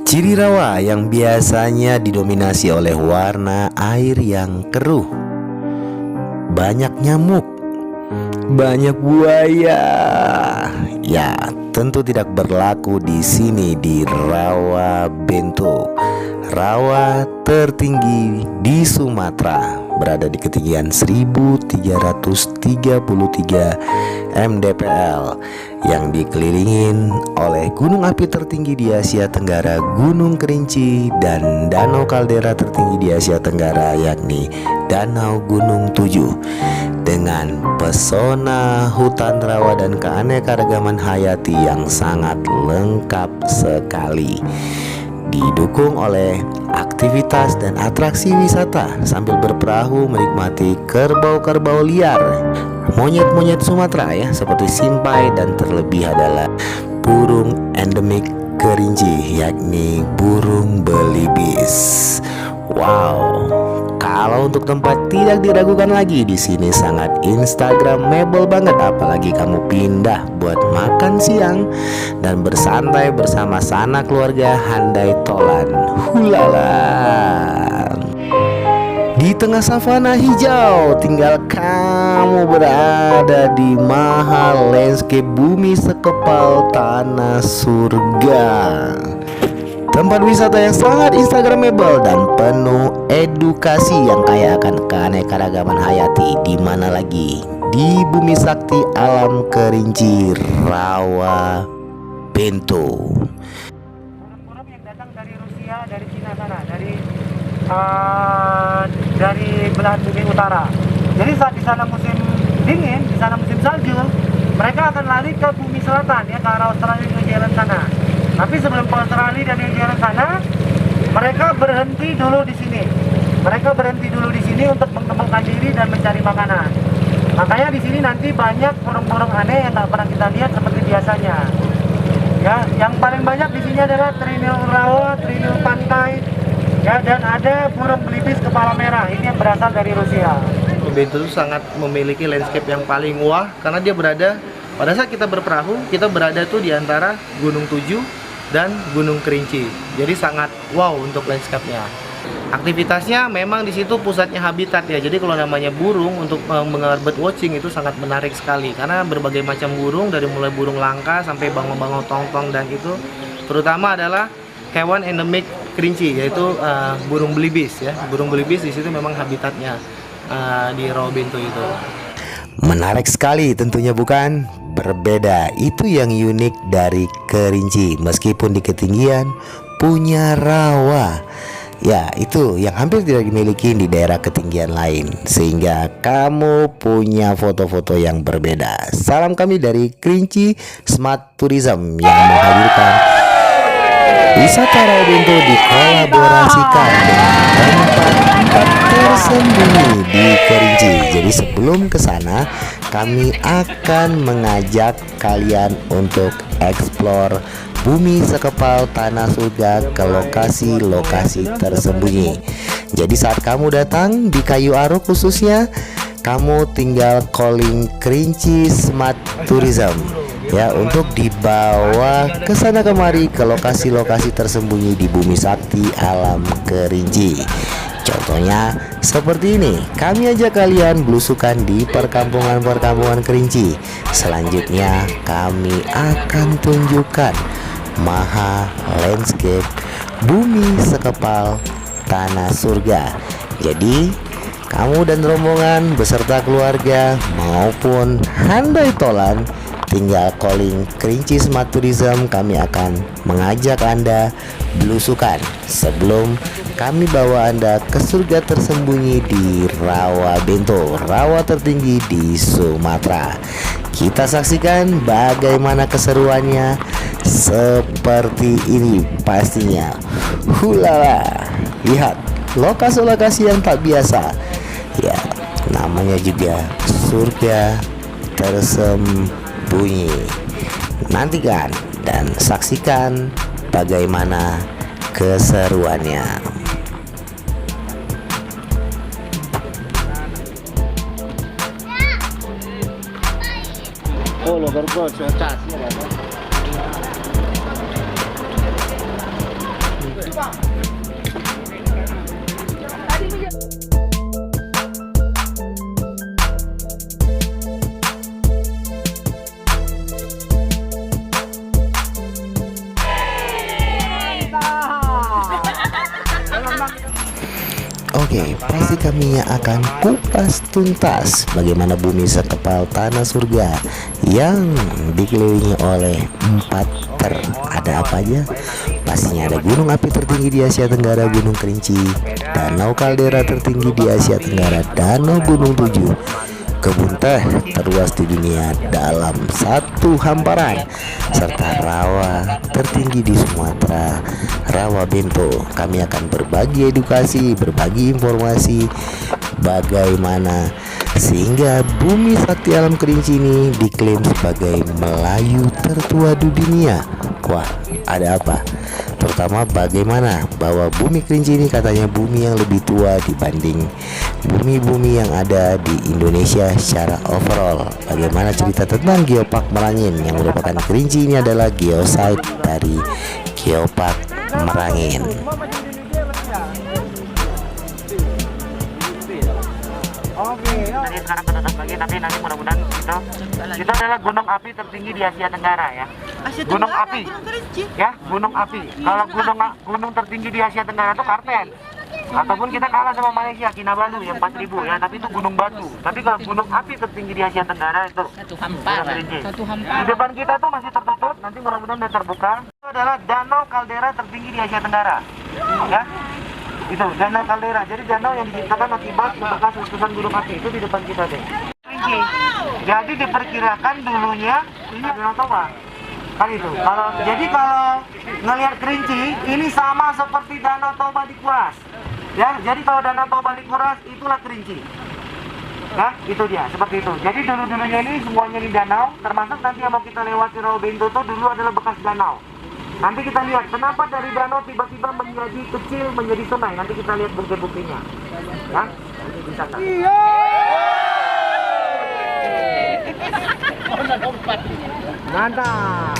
Ciri rawa yang biasanya didominasi oleh warna air yang keruh, banyak nyamuk, banyak buaya. Ya, tentu tidak berlaku di sini di Rawa Bento. Rawa tertinggi di Sumatera, berada di ketinggian 1333 mdpl, yang dikelilingin oleh gunung api tertinggi di Asia Tenggara, Gunung Kerinci, dan danau kaldera tertinggi di Asia Tenggara, yakni Danau Gunung Tujuh, dengan pesona hutan rawa dan keanekaragaman hayati yang sangat lengkap sekali, didukung oleh aktivitas dan atraksi wisata sambil berperahu menikmati kerbau-kerbau liar, monyet-monyet Sumatera ya, seperti simpai, dan terlebih adalah burung endemik Kerinci, yakni burung belibis. Wow, kalau untuk tempat tidak diragukan lagi, di sini sangat instagramable banget, apalagi kamu pindah buat makan siang dan bersantai bersama sanak keluarga handai tolan. Hulala. Di tengah savana hijau, tinggal kamu berada di mahal landscape bumi sekepal tanah surga. Tempat wisata yang sangat instagramable dan penuh edukasi yang kaya akan keanekaragaman hayati. Di mana lagi? Di bumi sakti alam Kerinci, Rawa Bento. Burung-burung yang datang dari Rusia, dari Cina sana, dari belahan bumi utara. Jadi saat di sana musim dingin, di sana musim salju, mereka akan lari ke bumi selatan ya, ke arah Australia dan New Zealand sana. Tapi sebelum ke Australia dan New Zealand sana, mereka berhenti dulu di sini. Mereka berhenti dulu di sini untuk mengembangkan diri dan mencari makanan. Makanya di sini nanti banyak burung-burung aneh yang nggak pernah kita lihat seperti biasanya. Ya, yang paling banyak di sini adalah trinil rawa, trinil pantai, ya, dan ada burung belibis kepala merah. Ini yang berasal dari Rusia. Bento itu sangat memiliki landscape yang paling wah karena dia berada, pada saat kita berperahu, kita berada tuh di antara Gunung Tujuh dan Gunung Kerinci. Jadi sangat wow untuk landscape-nya. Aktivitasnya memang di situ pusatnya habitat ya. Jadi kalau namanya burung untuk menggelar bird watching itu sangat menarik sekali karena berbagai macam burung, dari mulai burung langka sampai bangau-bangau tongtong, dan itu terutama adalah hewan endemik Kerinci, yaitu burung belibis ya. Burung belibis di situ memang habitatnya di Rawa Bento itu. Menarik sekali tentunya, bukan? Berbeda, itu yang unik dari Kerinci. Meskipun di ketinggian punya rawa, ya itu yang hampir tidak dimiliki di daerah ketinggian lain, sehingga kamu punya foto-foto yang berbeda. Salam kami dari Kerinci Smart Tourism yang menghadirkan wisata Rawa Bento dikolaborasikan dengan tempat tersembunyi di Kerinci. Jadi sebelum ke sana, kami akan mengajak kalian untuk explore bumi sekepal tanah surga ke lokasi-lokasi tersembunyi. Jadi saat kamu datang di Kayu Aro khususnya, kamu tinggal calling Kerinci Smart Tourism ya, untuk dibawa ke sana kemari ke lokasi-lokasi tersembunyi di bumi sakti alam Kerinci. Contohnya seperti ini, kami ajak kalian belusukan di perkampungan-perkampungan Kerinci. Selanjutnya kami akan tunjukkan maha landscape bumi sekepal tanah surga. Jadi kamu dan rombongan beserta keluarga maupun handai tolan tinggal calling Kerinci Smart Tourism. Kami akan mengajak Anda belusukan sebelum kami bawa Anda ke surga tersembunyi di Rawa Bento, rawa tertinggi di Sumatera. Kita saksikan bagaimana keseruannya seperti ini pastinya. Hulala, lihat lokasi-lokasi yang tak biasa. Ya, namanya juga surga tersembunyi. Nantikan dan saksikan bagaimana keseruannya. Oh, lo berbuat cuaca sih. Oke, pasti kami akan kupas tuntas bagaimana bumi sekepal tanah surga yang dikelilingi oleh 4 ada apa aja? Pastinya ada gunung api tertinggi di Asia Tenggara, Gunung Kerinci, danau kaldera tertinggi di Asia Tenggara, Danau Gunung Tujuh, kebun teh terluas di dunia dalam satu hamparan, serta rawa tertinggi di Sumatera, Rawa Bento. Kami akan berbagi edukasi, berbagi informasi bagaimana sehingga bumi sakti alam Kerinci ini diklaim sebagai Melayu tertua di dunia. Wah, ada apa? Terutama bagaimana bahwa bumi Kerinci ini katanya bumi yang lebih tua dibanding bumi-bumi yang ada di Indonesia secara overall. Bagaimana cerita tentang Geopark Merangin yang merupakan Kerinci ini adalah geosite dari Geopark Merangin. Oke, jadi sekarang penutup lagi, tapi nanti mudah-mudahan itu adalah gunung api tertinggi di Asia Tenggara ya. Gunung api, ya gunung api. Kalau gunung tertinggi di Asia Tenggara itu Kartens, ataupun kita kalah sama Malaysia, Kinabalu yang 4.000 ya, tapi itu gunung batu. Tapi kalau gunung api tertinggi di Asia Tenggara itu di depan kita tuh masih tertutup, nanti mudah-mudahan udah terbuka. Itu adalah danau kaldera tertinggi di Asia Tenggara, ya. Itu danau kaldera, jadi danau yang diciptakan akibat bekas letusan gunung api itu di depan kita deh. Kerinci. Jadi diperkirakan dulunya ini Danau Toba. Kan itu. Kalau ngelihat Kerinci ini sama seperti Danau Toba di Kuras. Ya, jadi kalau Danau Toba di Kuras itulah Kerinci. Nah, itu dia, seperti itu. Jadi dulu-dulunya ini semuanya di danau, termasuk nanti yang mau kita lewati Rawa Bento itu dulu adalah bekas danau. Nanti kita lihat kenapa dari danau tiba-tiba menjadi kecil, menjadi sungai. Nanti kita lihat bukti-buktinya. Ya, bisa kan? Mantap.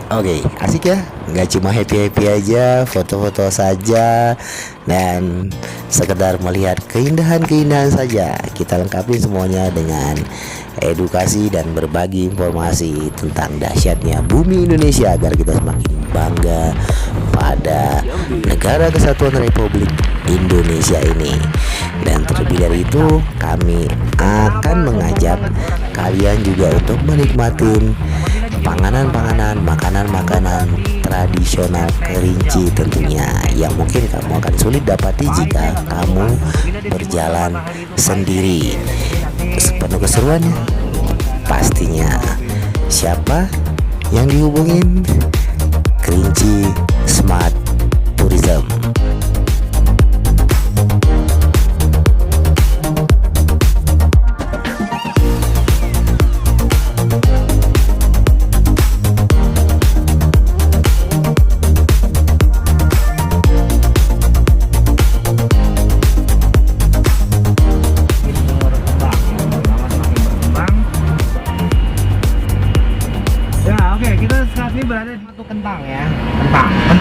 Oke, asik ya. Nggak cuma happy-happy aja, foto-foto saja, dan sekedar melihat keindahan-keindahan saja. Kita lengkapi semuanya dengan edukasi dan berbagi informasi tentang dahsyatnya bumi Indonesia agar kita semakin bangga pada Negara Kesatuan Republik Indonesia ini. Dan terlebih dari itu, kami akan mengajak kalian juga untuk menikmati panganan-panganan, makanan-makanan tradisional Kerinci tentunya, yang mungkin kamu akan sulit dapati jika kamu berjalan sendiri. Sepenuh keseruannya pastinya siapa yang dihubungin? Kerinci Smart Tourism. Ini berada di suatu kentang ya,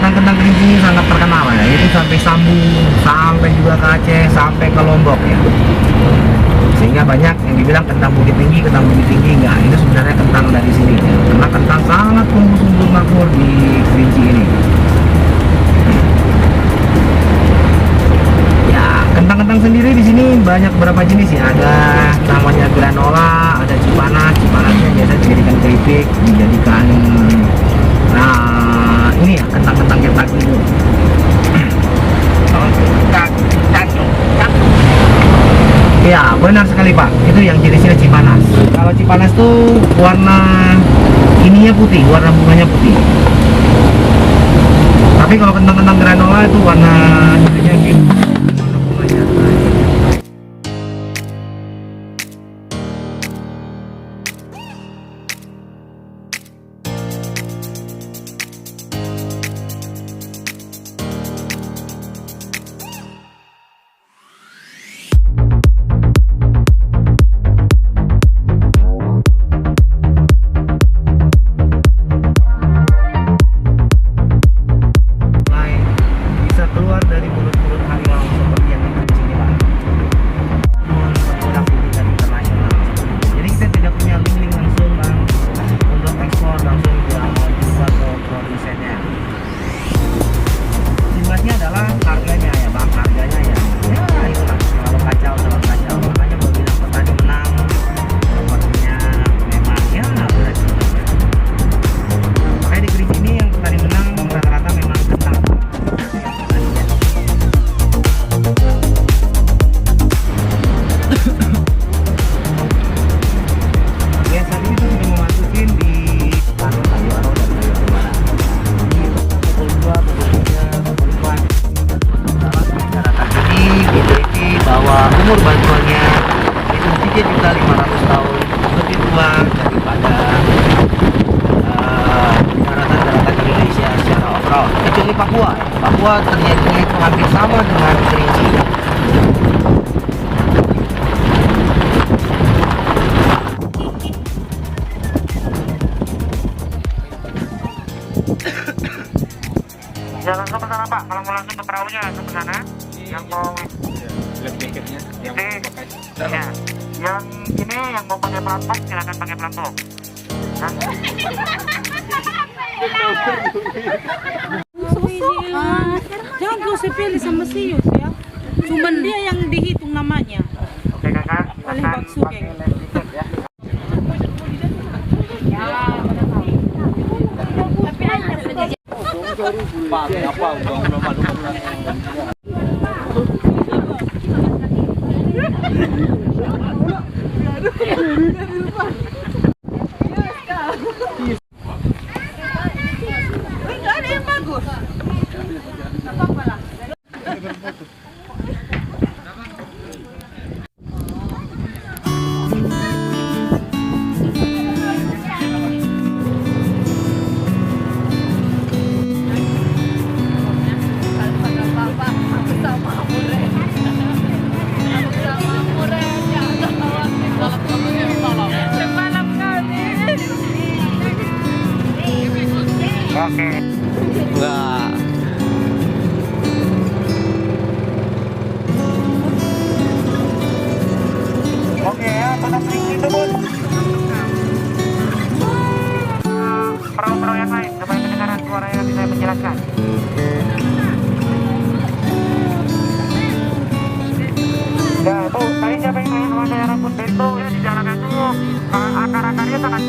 kentang Kerinci ini sangat terkenal ya, itu sampai Sambung, sampai juga ke Aceh, sampai ke Lombok ya, sehingga banyak yang dibilang kentang Bukit Tinggi, enggak, ini sebenarnya kentang dari sini ya. Karena kentang sangat tumbuh makmur di Kerinci ini ya. Kentang-kentang sendiri di sini banyak beberapa jenis ya, ada namanya granola, ada cipanasnya biasa dijadikan keripik, dijadikan ini ya kentang-kentang cetak itu. Ya benar sekali Pak, itu yang jenisnya cipanas. Kalau cipanas tuh warna ininya putih, warna bunganya putih. Tapi kalau kentang-kentang granola itu warna ininya gitu. keluar dari mulut-mulut harimau bahwa ternyata itu hampir sama dengan kerinci. Ya langsung ke sana Pak, kalau mau langsung ke perahunya langsung ke sana. Yang mau jaketnya yang ini, pakai ya, yang ini yang mau pakai pelampung silakan pakai pelampung. Nah, Jangan kau sepele sama Sius ya. Cuman dia yang dihitung namanya. oke kakak, Paling silakan bakso, pakai geng. life jacket ya. pakai apa udah malu. Enggak ada yang bagus. Apa-apa lah. Oke. Enggak. Oke ya, tetap tinggi tersebut. Perahu-perahu yang lain, supaya kedengaran suara yang bisa menjelaskan. Ya, tuh, tadi siapa yang nanya sama saya rambut bento ya di jalan itu akar-akarnya sangat.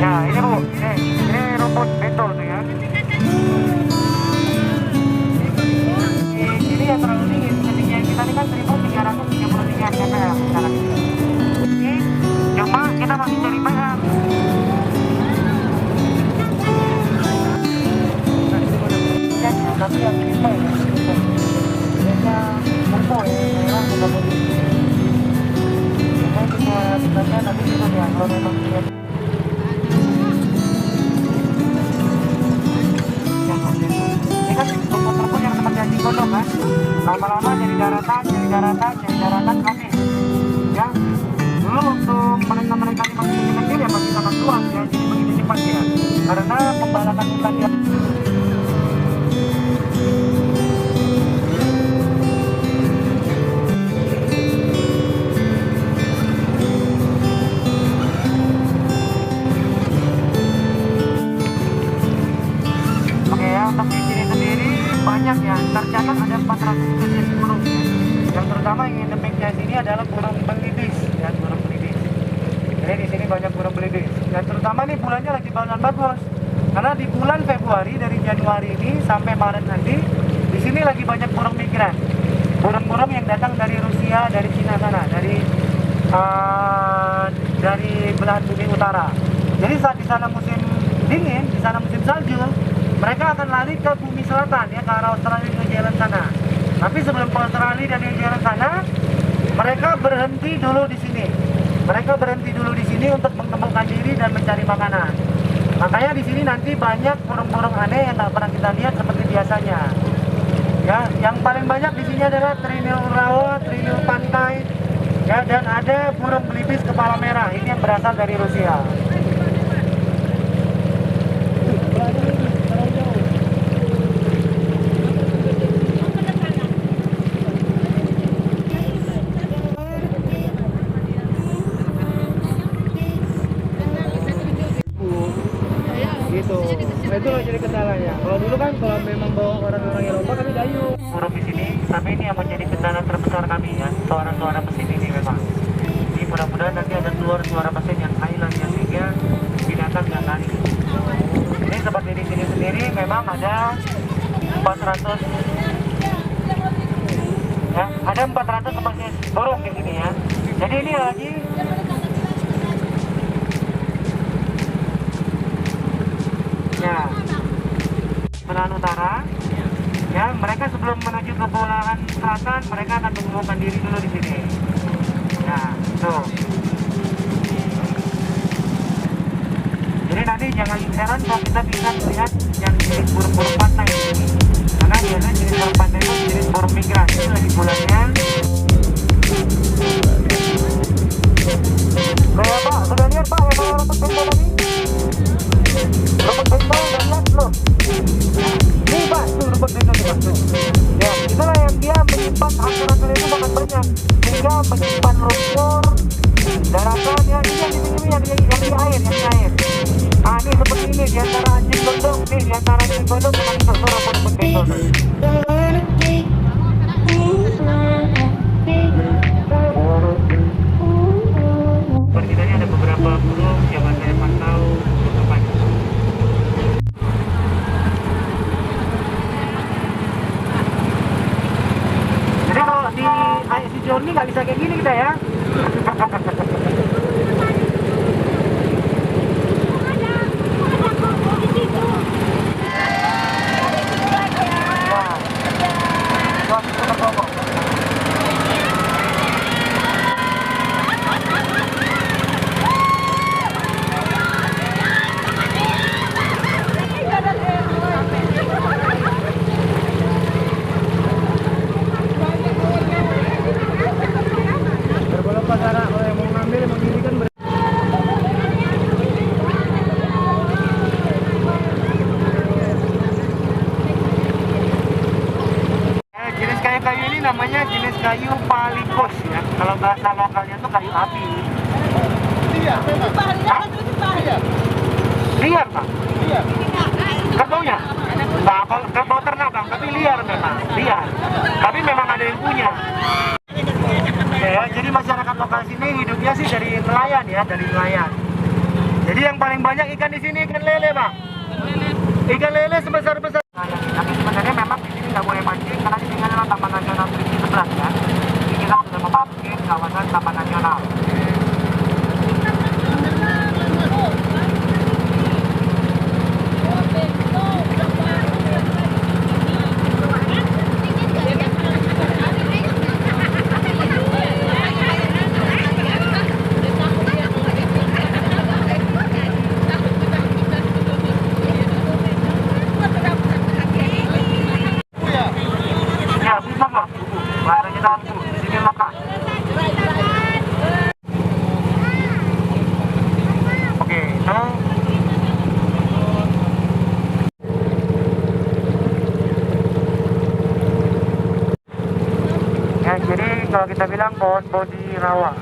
Ya, ini Bu, ini rumput bento tuh ya. Ini yang terlalu dingin, ketinggian kita ini kan 1333 mdpl sekarang ini. Cuma kita masih cari paham. Tapi yang ini ya, biasanya bumbu ya, memang bukan bumbu. Saya bisa nanti bisa ya, kalau memang dia. Ini kan rumput-rumput yang seperti anjing gondok kan, lama-lama jadi daratan habis. Ya, dulu waktu mereka ini masih kecil ya masih sangat luas ya, jadi begitu cepat ya, karena pembalakan hutan dia. Oke ya, untuk di sini sendiri banyak ya, tercatat ada 400 spesies burung ya. Yang terutama yang endemiknya sini adalah burung belidis ya, burung belidis. Jadi di sini banyak burung belidis. Dan terutama nih bulannya lagi bagus. Karena di bulan Februari dari Januari ini sampai Maret nanti di sini lagi banyak burung migran. Burung-burung yang datang dari Rusia, dari Cina sana, dari belahan bumi utara. Jadi saat di sana musim dingin, di sana musim salju, mereka akan lari ke bumi selatan ya, ke arah Australia dan New Zealand sana. Tapi sebelum ke Australia dan New Zealand sana, mereka berhenti dulu di sini. Mereka berhenti dulu di sini untuk mengembangkan diri dan mencari makanan. Makanya di sini nanti banyak burung-burung aneh yang tak pernah kita lihat seperti biasanya. Ya, yang paling banyak di sini adalah trinil rawa, trinil pantai, ya, dan ada burung belibis kepala merah. Ini yang berasal dari Rusia. Gitu. Nah, itu jadi kendalanya. Kalau dulu kan kalau memang bawa orang-orang Eropa kami dayung. Burung di sini, tapi ini yang menjadi kendala terbesar kami ya, suara-suara mesin ini memang. Jadi mudah-mudahan nanti ada keluar suara mesin yang silent ya, sehingga binatang nggak lari. Ini seperti di sini sendiri memang ada 400 ya, ada 400 spesies burung di sini ya. Jadi ini lagi ya, belahan utara ya, mereka sebelum menuju ke belahan selatan mereka akan mengumpulkan diri dulu di sini ya, tuh Jadi nanti jangan heran kalau kita bisa melihat yang jenis burung-burung pantai di sini. Karena biasanya jenis burung pantai itu jenis burung migran. Ini lagi bulannya. Kayak Pak, sudah lihat Pak yang bawa rumput bengkok tadi? Rumput bengkok udah lihat belum? Nih Pak, tuh rumput bengkok nih Pak, tuh. Ya, itulah yang dia menyimpan hasil-hasil itu sangat banyak. Sehingga menyimpan lumpur, daratan, ya ini yang di air. Ah, ini seperti ini, di antara anjing gondong, nih di antara anjing gondong dengan itu rumput bengkok. Seperti tadi ada beberapa burung yang saya pantau ke depan. Jadi kalau di air si Johnny nggak bisa kayak gini kita ya. Kayu ini namanya jenis kayu palikos ya. Kalau bahasa lokalnya tuh kayu api. Liar memang. Liar Pak? Liar. Kerbaunya? Nah, kerbau ternak Bang, tapi liar memang. Liar. Tapi memang ada yang punya. Ya, jadi masyarakat lokal sini hidupnya sih dari nelayan ya, dari nelayan. Jadi yang paling banyak ikan di sini ikan lele Bang. Ikan lele sebesar-besar. Tapi sebenarnya memang di sini nggak boleh mancing karena di sini adalah Taman Nasional Kerinci 11 ya. Jadi kita sudah memasuki kawasan Taman Nasional. Jadi kalau kita bilang pohon bodi rawa.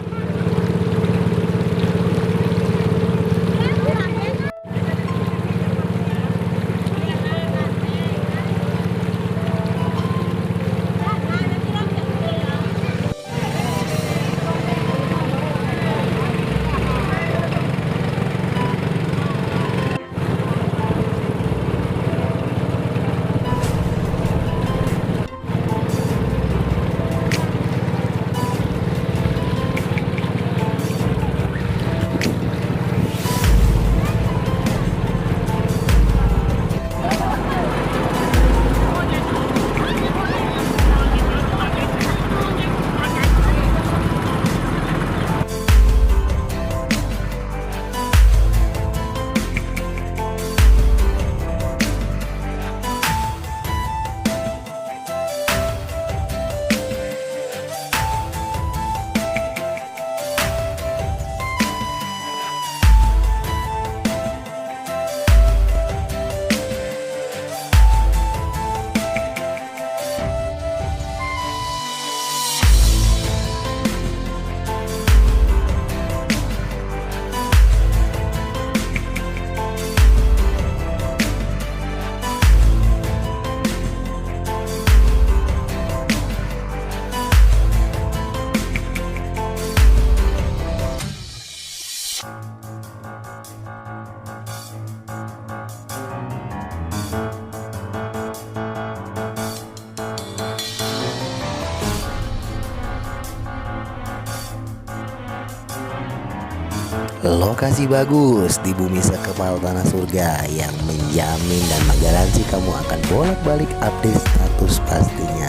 Lokasi bagus di bumi sekepal tanah surga yang menjamin dan menggaransi kamu akan bolak-balik update status pastinya.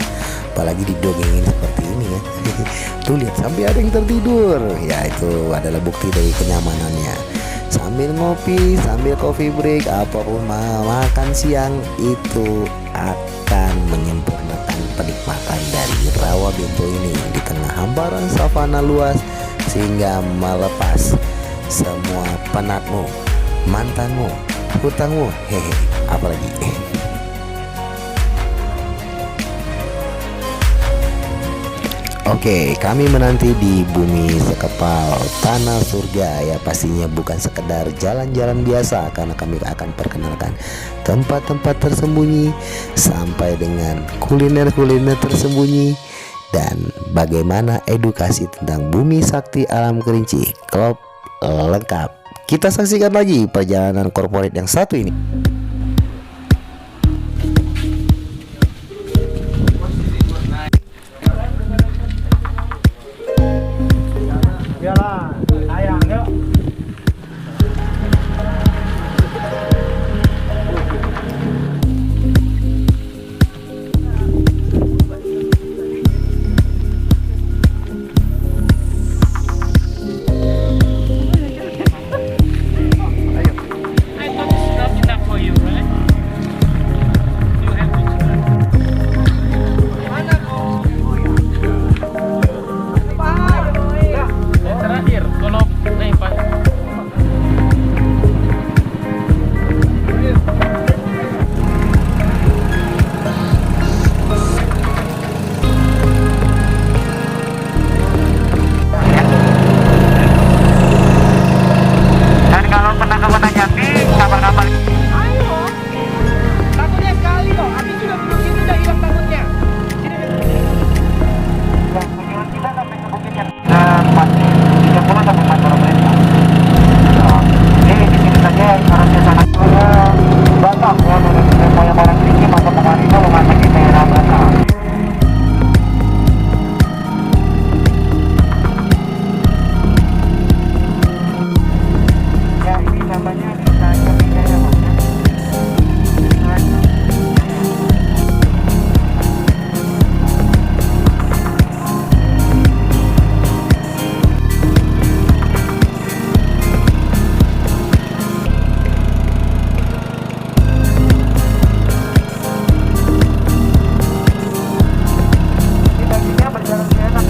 Apalagi didongengin seperti ini ya. Tuh lihat sampai ada yang tertidur. Ya itu adalah bukti dari kenyamanannya. sambil ngopi, sambil coffee break, apapun makan siang itu akan menyempurnakan penikmatan dari rawa bento ini di tengah hamparan savana luas, sehingga melepas semua penatmu, mantanmu, hutangmu, hehe, apalagi. Oke, kami menanti di bumi sekepal tanah surga ya, pastinya bukan sekedar jalan-jalan biasa, karena kami akan perkenalkan tempat-tempat tersembunyi sampai dengan kuliner-kuliner tersembunyi dan bagaimana edukasi tentang bumi sakti alam Kerinci. Klub lengkap. Kita saksikan lagi perjalanan korporat yang satu ini. Iyalah, sayang, yuk. I thought it's not enough for you, right? You have to try. Yang terakhir, kalau nih Pak. Dan kalau pernah ke Kota Jambi, kabar-kabar. Takutnya sekali kok, habis sudah duduk sini udah hilang takutnya. Dan tujuan kita sampai ke Bukit yang pasti 30 sampai 40 menit. Jadi di sini saja harusnya sangat Batak ya, dari Moya Barang Kerinci masuk ke Marino memasuki daerah Batak. Ya ini namanya Desa Jamijaya Mas. Baginya berjalan enak.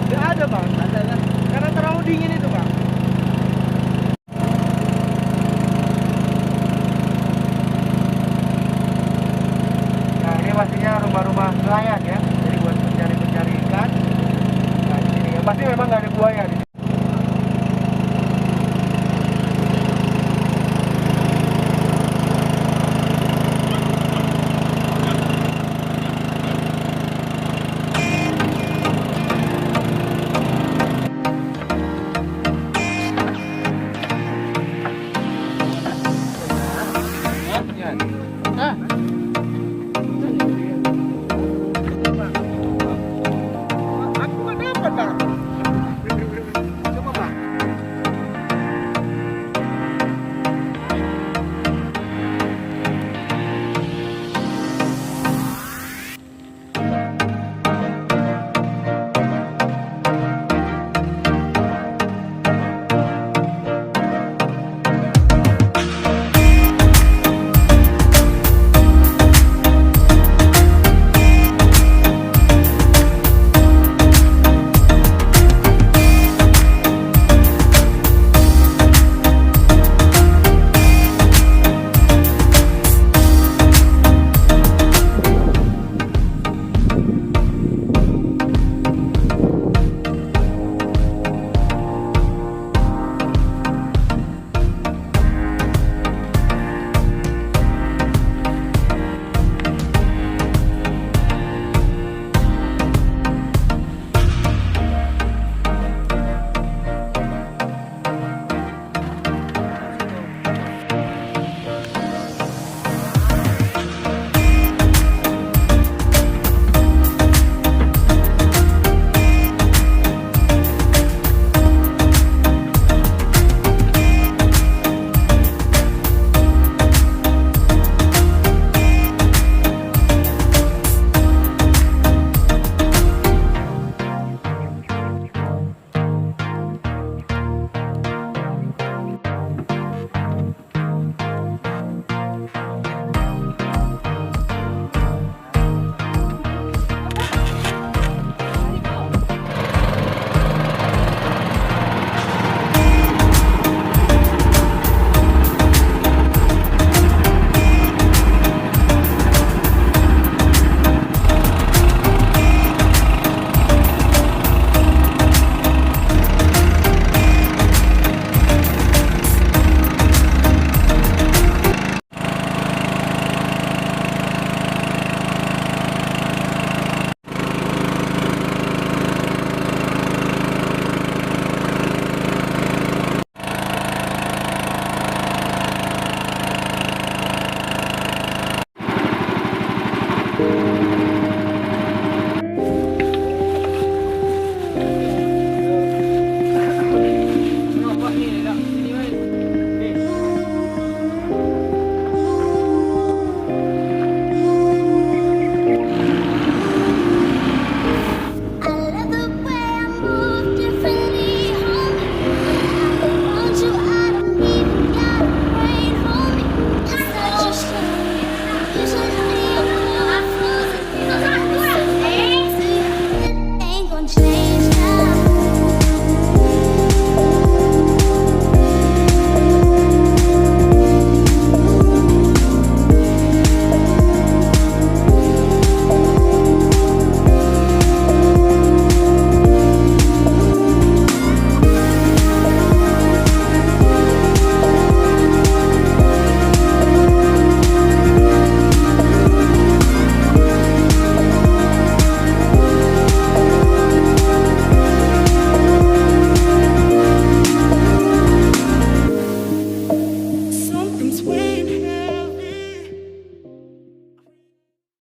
Nggak ada Bang, karena terlalu dingin itu Bang. Nah ini pastinya rumah-rumah nelayan ya, jadi buat pencari-pencari ikan. Nah di sini ya pasti memang nggak ada buaya di sini.